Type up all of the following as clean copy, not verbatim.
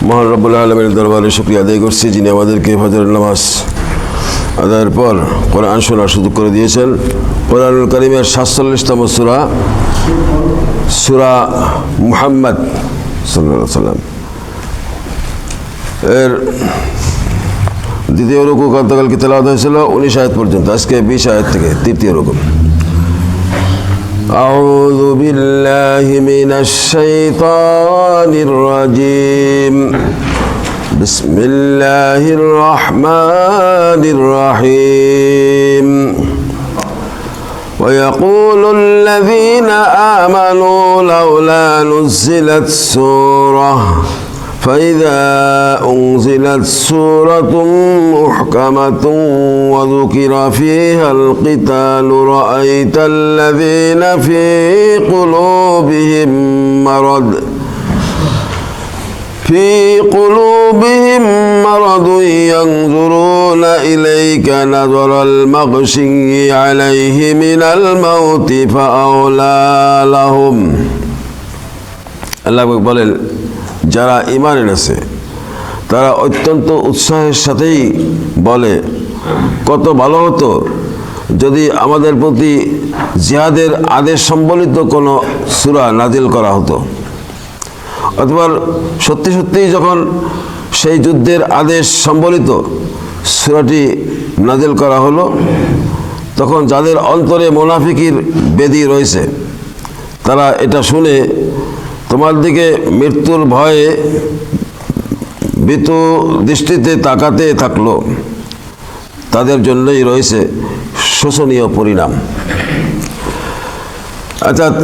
মহান রব্বুল আলামিনের দরবারে শুকরিয়া আদায় করছি, যিনি আমাদেরকে ফজরের নামাজ আদায়ের পর কোরআন শোনার সুযোগ করে দিয়েছেন। কোরআনুল কারীমের 47তম সূরা সূরা মুহাম্মদ সাল্লাল্লাহু আলাইহি ওয়াসাল্লাম এর দ্বিতীয় রুকু গতকালকে তেলাওয়াত হয়েছিল 19 আয়াত পর্যন্ত, আজকে 20 আয়াত থেকে তৃতীয় রুকু। أعوذ بالله من الشيطان الرجيم بسم الله الرحمن الرحيم ويقول الذين آمنوا لولا نزلت سورة فإذا أنزلت سورة محكمة وذكر فيها القتال رأيت الذين في قلوبهم مرض ينظرون إليك نظر المغشي عليه من الموت فأولى لهم। আল্লাহ বলেন, যারা ঈমান এনেছে তারা অত্যন্ত উৎসাহের সাথেই বলে, কত ভালো হতো যদি আমাদের প্রতি জিহাদের আদেশ সম্বলিত কোনো সূরা নাজিল করা হতো। অথবা সত্যি সত্যিই যখন সেই যুদ্ধের আদেশ সম্বলিত সূরাটি নাজিল করা হলো, তখন যাদের অন্তরে মুনাফিকির বেদি রয়েছে তারা এটা শুনে তোমার দিকে মৃত্যুর ভয়ে ভীতু দৃষ্টিতে তাকাতে থাকলো। তাদের জন্যই রয়েছে শোচনীয় পরিণাম। অর্থাৎ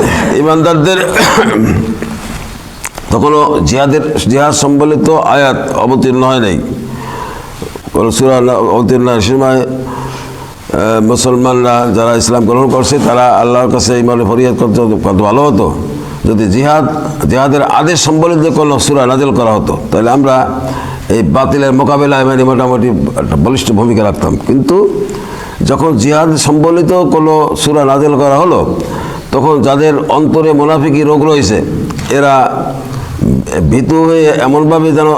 ঈমানদারদের তখনও জিহাদ সম্বলিত আয়াত অবতীর্ণ হয় নাই, কোনো সূরা অবতীর্ণ হয় সময় মুসলমানরা যারা ইসলাম গ্রহণ করছে তারা আল্লাহর কাছে ইমানে ফরিয়াদ করতে, কত ভালো হতো যদি জিহাদের আদেশ সম্বলিত কোনো সূরা নাজিল করা হতো, তাহলে আমরা এই বাতিলের মোকাবেলায় মানে মোটামুটি একটা বলিষ্ঠ ভূমিকা রাখতাম। কিন্তু যখন জিহাদ সম্বলিত কোনো সূরা নাজিল করা হলো, তখন যাদের অন্তরে মুনাফিকি রোগ রয়েছে এরা ভীতু হয়ে এমনভাবে যেন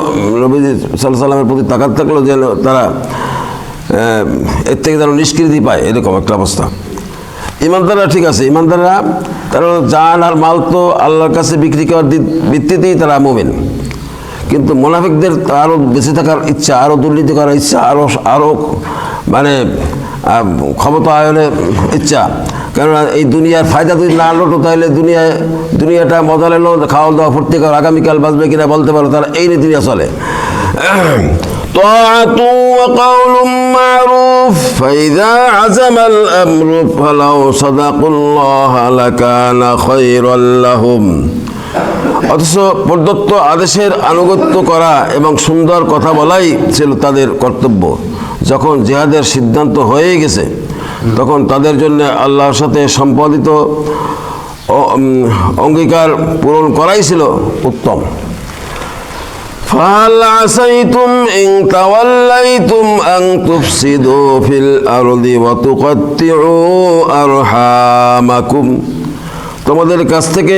নবীজি সাল্লাল্লাহু আলাইহি ওয়াসাল্লামের প্রতি তাকাত থাকলো যেন তারা এর থেকে যেন নিষ্কৃতি পায়, এরকম একটা অবস্থা। ঈমানদাররা ঠিক আছে, ঈমানদাররা তারা জান আর মাল তো আল্লাহর কাছে বিক্রি করার ভিত্তিতেই তারা মুমিন। কিন্তু মুনাফিকদের আরও বেঁচে থাকার ইচ্ছা, আরও দুর্নীতি করার ইচ্ছা, আরও মানে ক্ষমতা আয়নের ইচ্ছা। কেননা এই দুনিয়ার ফায়দা যদি না লোটো তাহলে দুনিয়াটা মজা লেলো, খাওয়া দাওয়া ফুর্তি কর, আগামীকাল বাঁচবে কিনা বলতে পারো, তারা এই নীতি নিয়ে চলে। طاعة وقول معروف فإذا عزم الأمر فلو صدقوا الله لكان خيرا لهم। অথচ প্রদত্ত আদেশের আনুগত্য করা এবং সুন্দর কথা বলাই ছিল তাদের কর্তব্য। যখন জিহাদের সিদ্ধান্ত হয়ে গেছে তখন তাদের জন্য আল্লাহর সাথে সম্পাদিত অঙ্গীকার পূরণ করাই ছিল উত্তম। فهل عسيتم إن توليتم أن تفسدوا في الأرض وتقطعوا أرحامكم। তোমাদের কাছ থেকে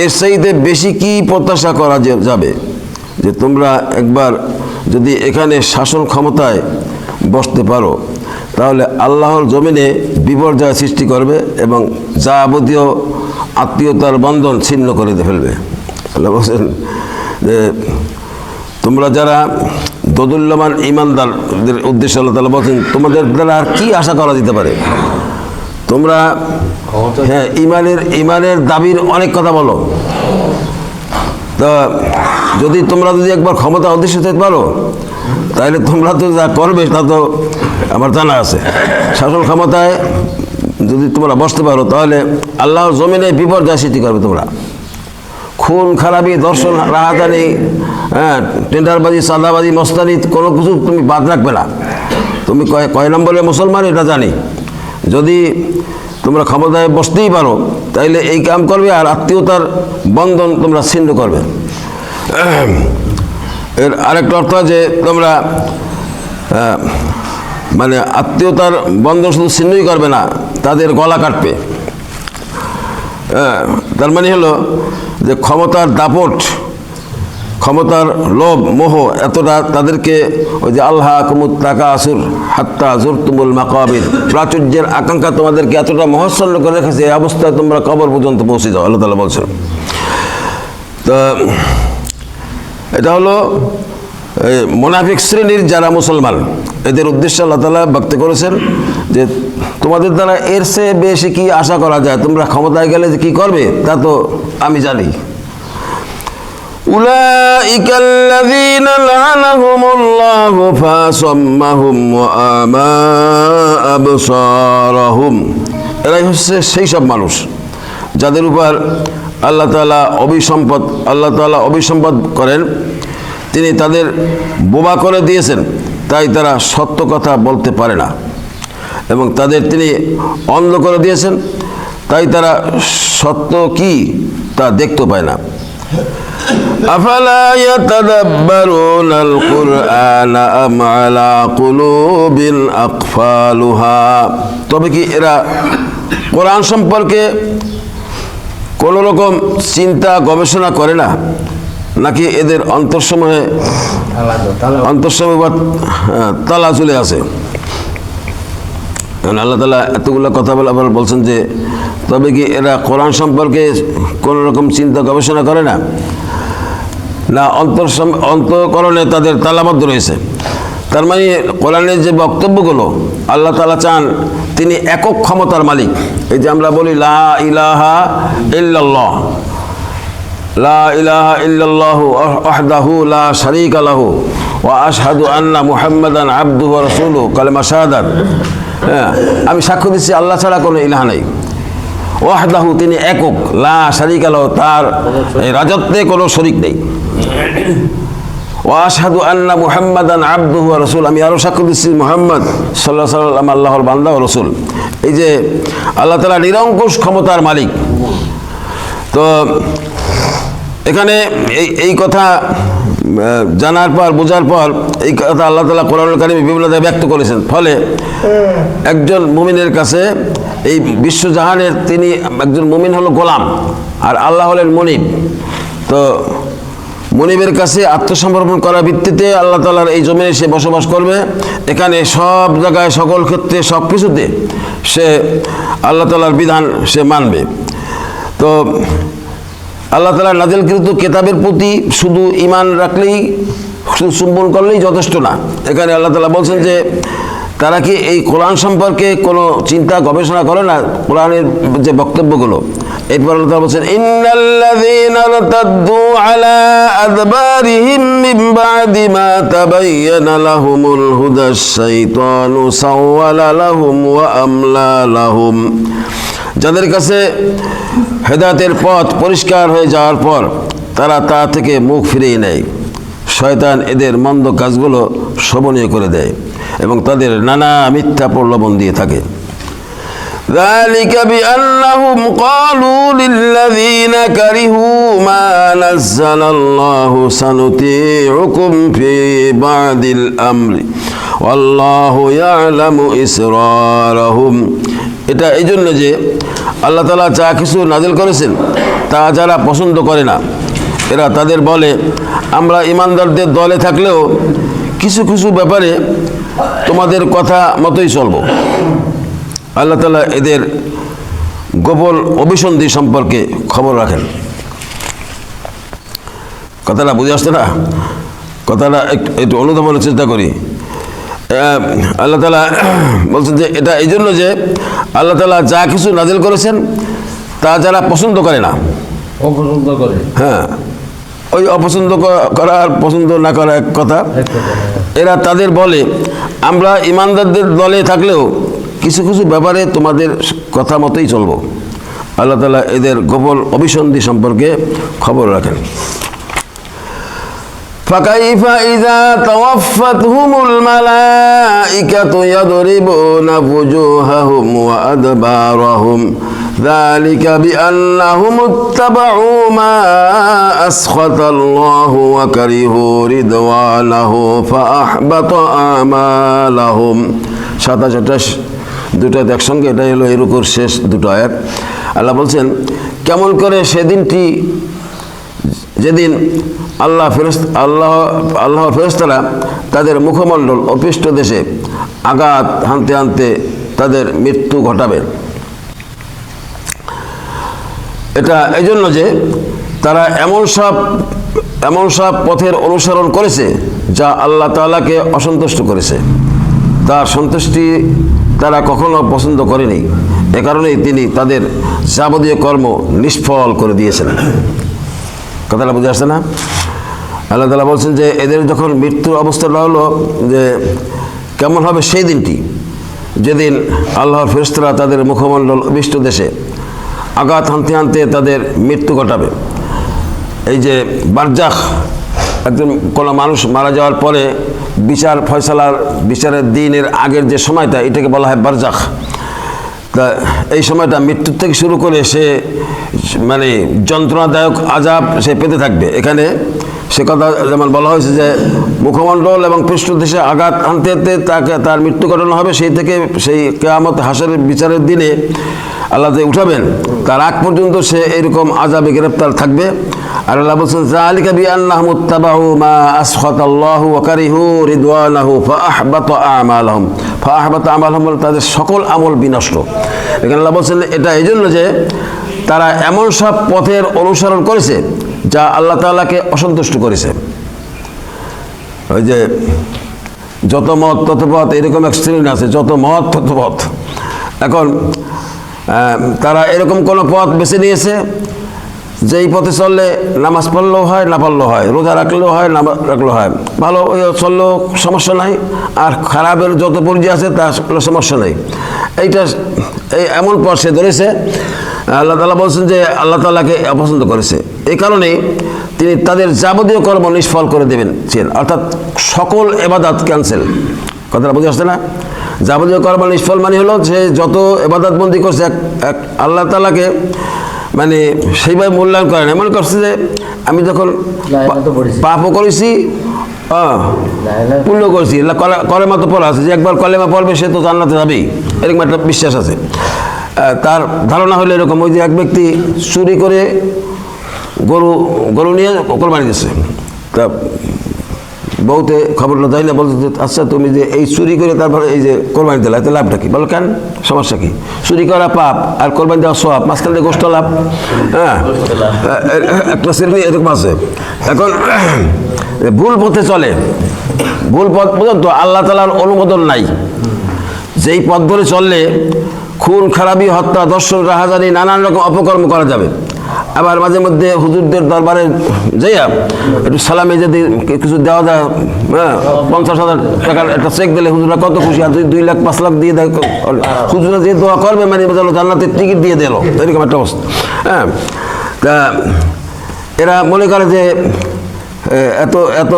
এর চাইতে বেশি কি প্রত্যাশা করা যাবে যে তোমরা একবার যদি এখানে শাসন ক্ষমতায় বসতে পারো তাহলে আল্লাহর জমিনে বিপর্যয় সৃষ্টি করবে এবং যাবতীয় আত্মীয়তার বন্ধন ছিন্ন করে ফেলবে। আল্লাহ বলছেন যে তোমরা যারা দোদুল্যমান ঈমানদারদের উদ্দেশ্যে আল্লাহ তাআলা বলছেন, তোমাদের দ্বারা আর কি আশা করা যেতে পারে? তোমরা হ্যাঁ ঈমানের দাবির অনেক কথা বলো, তা যদি একবার ক্ষমতা অধিষ্ঠিত হতে পারো তাহলে তোমরা তো যা করবে তা তো আমার জানা আছে। শাসন ক্ষমতায় যদি তোমরা বসতে পারো তাহলে আল্লাহর জমিনে বিপর্যয় সৃষ্টি করবে। তোমরা খুন খারাপি, দর্শন, রাহাজানি, টেন্ডারবাজি, চাঁদাবাজি, মস্তানি কোনো কিছু তুমি বাদ রাখবে না। তুমি কয় নম্বরের মুসলমান এটা জানি। যদি তোমরা ক্ষমতায় বসতেই পারো তাইলে এই কাম করবে আর আত্মীয়তার বন্ধন তোমরা ছিন্ন করবে। এর আরেকটা অর্থ যে তোমরা মানে আত্মীয়তার বন্ধন শুধু ছিন্নই করবে না, তাদের গলা কাটবে। তার মানে হলো যে ক্ষমতার দাপট ক্ষমতার লোভ মোহ এতটা তাদেরকে ওই যে আল্লাহ কুমুত তাকা আসুর হাত্তা জুরতুমুল মাকাবির, প্রাচুর্যের আকাঙ্ক্ষা তোমাদেরকে এতটা মহাচ্ছন্ন করে রেখেছে, এই অবস্থায় তোমরা কবর পর্যন্ত পৌঁছে যাও, আল্লাহ তাআলা বলছেন। তো এটা হলো মুনাফিক শ্রেণীর যারা মুসলমান, এদের উদ্দেশ্যে আল্লাহ তাআলা ব্যক্ত করেছেন যে তোমাদের দ্বারা এর চেয়ে বেশি কি আশা করা যায়, তোমরা ক্ষমতায় গেলে যে কি করবে তা তো আমি জানি। উলাইকা আল্লাযীনা লা'নাহুমুল্লাহু ফাসাম্মাহুম ওয়া আমা আবসারাহুম, এরাই হচ্ছে সেই সব মানুষ যাদের উপর আল্লাহ তাআলা অভিসম্পদ করেন, তিনি তাদের বোবা করে দিয়েছেন, তাই তারা সত্য কথা বলতে পারে না, এবং তাদের তিনি অন্ধ করে দিয়েছেন, তাই তারা সত্য কি তা দেখতে পায় না। আফালা ইয়াতাদাব্বারুনাল কুরআনা আম আলা কুলুবিন আকফালুহা, তবে কি এরা কোরআন সম্পর্কে কোনো রকম চিন্তা গবেষণা করে না, নাকি এদের অন্তঃসমূহে তালা চলে আসে? আল্লাহ তাআলা এতগুলো কথা বলে আবার বলছেন যে তবে কি এরা কোরআন সম্পর্কে কোনো রকম চিন্তা গবেষণা করে না, না অন্তঃকরণে তাদের তালাবদ্ধ রয়েছে? তার মানে কোরআনের যে বক্তব্যগুলো, আল্লাহ তাআলা চান তিনি একক ক্ষমতার মালিক। এই যে আমরা বলি লা ইলাহা ইল্লাল্লাহ, লা ইলাহা ইল্লাল্লাহু ওয়াহদাহু লা শারীকা লাহু ওয়া আশহাদু আন্না মুহাম্মাদান আবদুহু ওয়া রাসূলুহু, কালেমা শাহাদাত। হ্যাঁ, আমি সাক্ষ্য দিচ্ছি আল্লাহ ছাড়া কোনো ইলাহ নেই। ওয়াহদাহু, তিনি একক, লা শারীকা লাহু, তার রাজত্বে কোনো শরীক নেই। ওয়া আশহাদু আন্না মুহাম্মাদান আবদুহু ওয়া রাসূলুহু, আমি আরও সাক্ষ্য দিচ্ছি মুহাম্মদ সাল্লাল্লাহু আলাইহি ওয়াসাল্লাম আল্লাহর বান্দা ও রাসূল। এই যে আল্লাহ তাআলা নিরঙ্কুশ ক্ষমতার মালিক। তো এখানে এই কথা জানার পর, বোঝার পর, এই কথা আল্লাহ তাআলা কোরআনুল কারীমে বিভিন্ন জায়গায় ব্যক্ত করেছেন। ফলে একজন মুমিনের কাছে এই বিশ্বজাহানের তিনি একজন মুমিন হলো গোলাম, আর আল্লাহ হলেন মুনিব। তো মুনিবের কাছে আত্মসমর্পণ করার ভিত্তিতে আল্লাহ তাআলার এই জমিনে সে বসবাস করবে। এখানে সব জায়গায়, সকল ক্ষেত্রে, সব কিছুতে সে আল্লাহ তাআলার বিধান সে মানবে। তো আল্লাহ তাআলা নাজিলকৃত কিতাবের প্রতি শুধু ঈমান রাখলেই, শুধু চুম্বন করলেই যথেষ্ট না। এখানে আল্লাহ তাআলা বলছেন যে তারা কি এই কোরআন সম্পর্কে কোনো চিন্তা গবেষণা করে না, কোরআনের যে বক্তব্যগুলো। এরপর আল্লাহ তাআলা বলছেন ইন্নাল্লাযীনা ইরতাদ্দু আলা আদবারিহিম মিন বা'দি মা তাবায়্যানা লাহুমুল হুদা শাইতানু সাওয়ালা লাহুম ওয়া আমলা লাহুম, যাদের কাছে হেদায়েতের পথ পরিষ্কার হয়ে যাওয়ার পর তারা তা থেকে মুখ ফিরিয়ে নেয়, শয়তান এদের মন্দ কাজগুলো শোভনীয় করে দেয় এবং তাদের নানা মিথ্যা প্রলোভন দিয়ে থাকে। ذلك بأنهم قالوا للذين كرهوا ما نزل الله سنطيعكم في بعض الأمر والله يعلم إسرارهم, এটা এই জন্য যে আল্লাহ তাআলা যা কিছু নাজিল করেছেন তা যারা পছন্দ করে না, এরা তাদের বলে আমরা ইমানদারদের দলে থাকলেও কিছু কিছু ব্যাপারে তোমাদের কথা মতোই চলব। আল্লাহ তাআলা এদের গোপন অভিসন্ধি সম্পর্কে খবর রাখেন। কথাটা বুঝে আসছে না? কথাটা একটু অনুধাবনের চেষ্টা করি। আল্লাহ তাআলা বলছেন যে এটা এই জন্য যে আল্লাহ তাআলা যা কিছু নাজিল করেছেন তা যারা পছন্দ করে না, অপছন্দ করে, হ্যাঁ, ওই অপছন্দ করা আর পছন্দ না করা এক কথা। এরা তাদের বলে আমরা ইমানদারদের দলে থাকলেও কিছু কিছু ব্যাপারে তোমাদের কথা মতোই চলবো। আল্লাহ তাআলা এদের গোপন অভিসন্ধি সম্পর্কে খবর রাখেন। فكيف إذا توفتهم الملائكة يضربون وجوههم وأدبارهم ذلك بأنهم اتبعوا ما أسخط الله وكرهوا رضوانه فأحبط أعمالهم। 27-28 দুটো একসঙ্গে, এটাই হলো এই রুকুর শেষ দুটো আয়াত। আল্লাহ বলছেন কেমন করে সেদিনটি যেদিন আল্লাহর ফেরেশতারা তাদের মুখমণ্ডল ও পৃষ্ঠদেশে আঘাত হানতে হানতে তাদের মৃত্যু ঘটাবেন। এটা এই জন্য যে তারা এমন সব পথের অনুসরণ করেছে যা আল্লাহ তাআলাকে অসন্তুষ্ট করেছে, তার সন্তুষ্টি তারা কখনো পছন্দ করেনি। এ কারণেই তিনি তাদের যাবতীয় কর্ম নিষ্ফল করে দিয়েছেন। কথাটা বুঝে আসছে না? আল্লাহ তাআলা বলছেন যে এদের যখন মৃত্যুর অবস্থাটা হলো যে কেমন হবে সেই দিনটি, যেদিন আল্লাহর ফেরেশতারা তাদের মুখমণ্ডল অভিষ্ট দেশে আঘাত হানতে হানতে তাদের মৃত্যু ঘটাবে। এই যে বারজাখ, একজন কোনো মানুষ মারা যাওয়ার পরে বিচারের দিনের আগের যে সময়টা, এটাকে বলা হয় বারজাখ। তা এই সময়টা মৃত্যুর থেকে শুরু করে সে মানে যন্ত্রণাদায়ক আযাব সে পেতে থাকবে। এখানে সে কথা যেমন বলা হয়েছে যে মুখমণ্ডল এবং পৃষ্ঠদেশে আঘাত হানতে হানতে তার মৃত্যু ঘটানো হবে, সেই থেকে সেই কিয়ামত হাসরের বিচারের দিনে আল্লাহ যে উঠাবেন তার আগ পর্যন্ত সে এরকম আযাবে গ্রেফতার থাকবে। আর আল্লাহ বলছেন যালিকা বিআন্নাহুম ইত্তাবাউ মা আসখাতাল্লাহু ওয়া কারিহু রিদওয়ানাহু ফাআহবাতা আমালহুম, তাদের সকল আমল বিনষ্ট। এখানে আল্লাহ বলছেন এটা এই জন্য যে তারা এমন সব পথের অনুসরণ করেছে যা আল্লাহ তাআলাকে অসন্তুষ্ট করেছে। ওই যে যত মত তত পথ, এরকম এক শ্রেণী আছে, যত মত তত পথ। এখন তারা এরকম কোনো পথ বেছে নিয়েছে যেই পথে চললে নামাজ পড়লেও হয়, না পড়লেও হয়, রোজা রাখলেও হয়, না রাখলেও হয়, ভালো চললেও সমস্যা নাই, আর খারাপের যত পর্যায়ে আছে তা সমস্যা নেই। এমন পথ সে ধরেছে। আল্লাহ তাআলা বলছেন যে আল্লাহ তাআলাকে অপছন্দ করেছে, এই কারণেই তিনি তাদের যাবতীয় কর্ম নিষ্ফল করে দেবেন, অর্থাৎ সকল ইবাদত ক্যান্সেল। কথাটা বুঝে আসছে না? যাবতীয় কর্ম নিষ্ফল মানে হলো যে যত ইবাদত বন্দি করছে এক আল্লাহ তাআলাকে মানে সেইভাবে মূল্যায়ন করে না। মনে করছে যে আমি যখন পাপও করেছি, পুণ্য করেছি, কলেমা তো পড়া আছে যে একবার কলেমা পড়বে সে তো জান্নাতে যাবেই, এরকম একটা বিশ্বাস আছে তার। ধারণা হলো এরকম, ওই যে এক ব্যক্তি চুরি করে গরু নিয়ে কোরবানি দিচ্ছে, তা বউতে খবরটা তাই না, বলছে আচ্ছা তুমি যে এই চুরি করে তারপরে এই যে কোরবানি দিলা, এতে লাভটা কি? বলো কেন, সমস্যা কি? চুরি করা পাপ আর কোরবানি দেওয়া সওয়াব, মাঝখান দিয়ে গোষ্ঠ লাভ। হ্যাঁ, একটা শ্রেণী এরকম আছে। এখন ভুল পথে চলে, ভুল পথ পর্যন্ত আল্লাহ তাআলার অনুমোদন নাই। যেই পথ ধরে চললে খুন খারাপি, হত্যা, দর্শন, রাহাজানি, নানান রকম অপকর্ম করা যাবে। আবার মাঝে মধ্যে হুজুরদের দরবারে যাইয়া একটু সালামে যদি কিছু দেওয়া যায়, হ্যাঁ, 50,000 টাকার একটা চেক দিলে হুজুরা কত খুশি, আর 2 লাখ 5 লাখ দিয়ে দেয়, হুজুরা যে দোয়া করবে মানে জান্নাতের টিকিট দিয়ে দিল, এরকম একটা অবস্থা। হ্যাঁ, তা এরা মনে করে যে এত এত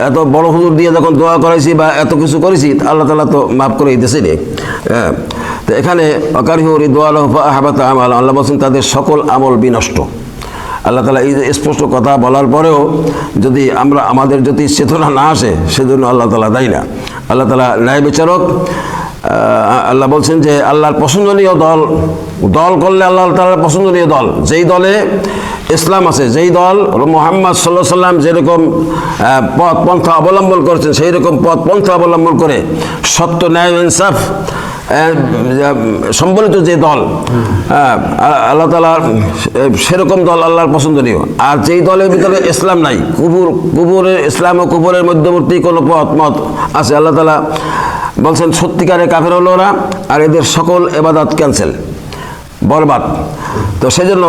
এত বড় হুজুর দিয়ে যখন দোয়া করাইছি বা এত কিছু করেছি, আল্লাহ তাআলা তো মাফ করে দিতেছে রে। হ্যাঁ, তো এখানে অকারিহু রিদওয়ানাহু ফাআহবাতা আমালহুম, আল্লাহ বলছেন তাদের সকল আমল বিনষ্ট। আল্লাহ তাআলা এই স্পষ্ট কথা বলার পরেও যদি আমাদের যদি চেতনা না আসে, সেজন্য আল্লাহ তাআলা দায়ী না। আল্লাহ তাআলা ন্যায় বিচারক। আল্লাহ বলছেন যে আল্লাহর পছন্দনীয় দল করলে আল্লাহ তাআলার পছন্দনীয় দল, যেই দলে ইসলাম আছে, যেই দল মুহাম্মদ সাল্লাল্লাহু আলাইহি সাল্লাম যেরকম পথ পন্থা অবলম্বন করেছেন সেই রকম পথ পন্থা অবলম্বন করে সত্য, ন্যায়, ইনসাফ সম্বলিত যে দল, আল্লাহ তাআলার সেরকম দল আল্লাহর পছন্দনীয়। আর যেই দলের ভিতরে ইসলাম নাই, কুফরের, ইসলাম ও কুফরের মধ্যবর্তী কোনো মত আছে, আল্লাহ তাআলা বলছেন সত্যিকারে কাফের হলো ওরা, আর এদের সকল ইবাদত ক্যান্সেল, বরবাদ। তো সেজন্য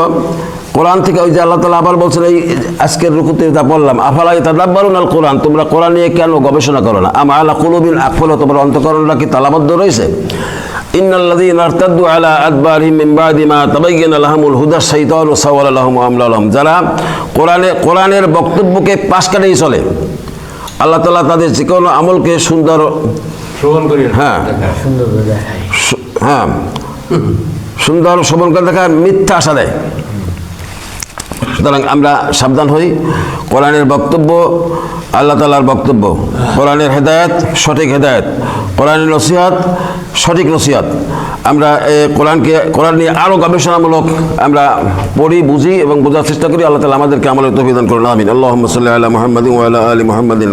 কোরআন থেকে ওই যে আল্লাহ তাআলা আবার বলছেন, এই আজকের রুকুতে যা বললাম, আফালা ইয়াতাদাব্বারুনাল কোরআন, তোমরা কোরআন নিয়ে কেন গবেষণা করো না? আম আলা কুলুবিন আকফালুহা, তোমার অন্তঃকরণটা কি তালাবদ্ধ রয়েছে? ইন্নাল্লাযীনা ইরতাদ্দু আলা আদবারিহিম মিন বাদি মা তাবায়্যানা লাহুমুল হুদা শাইতানু সাওয়ালা লাহুম ওয়া আমলা লাহুম, যারা কোরআনের বক্তব্যকে পাশ কাটিয়ে চলে, আল্লাহ তাআলা তাদের যে কোনো আমলকে সুন্দর শ্রবণ করে দেখা মিথ্যা আশা দেয়। সুতরাং আমরা সাবধান হই। কোরআনের বক্তব্য আল্লাহ তাআলার বক্তব্য, কোরআনের হেদায়েত সঠিক হেদায়েত, কোরআনের নসিহত সঠিক নসিহত। আমরা কোরআন নিয়ে আরও গবেষণামূলক আমরা পড়ি, বুঝি এবং বোঝার চেষ্টা করি। আল্লাহ তাআলা আমাদেরকে আমলের তৌফিক দান করুন। আমিন। আল্লাহুম্মা সাল্লি আলা মুহাম্মাদিন ওয়া আলা আলি মুহাম্মাদিন।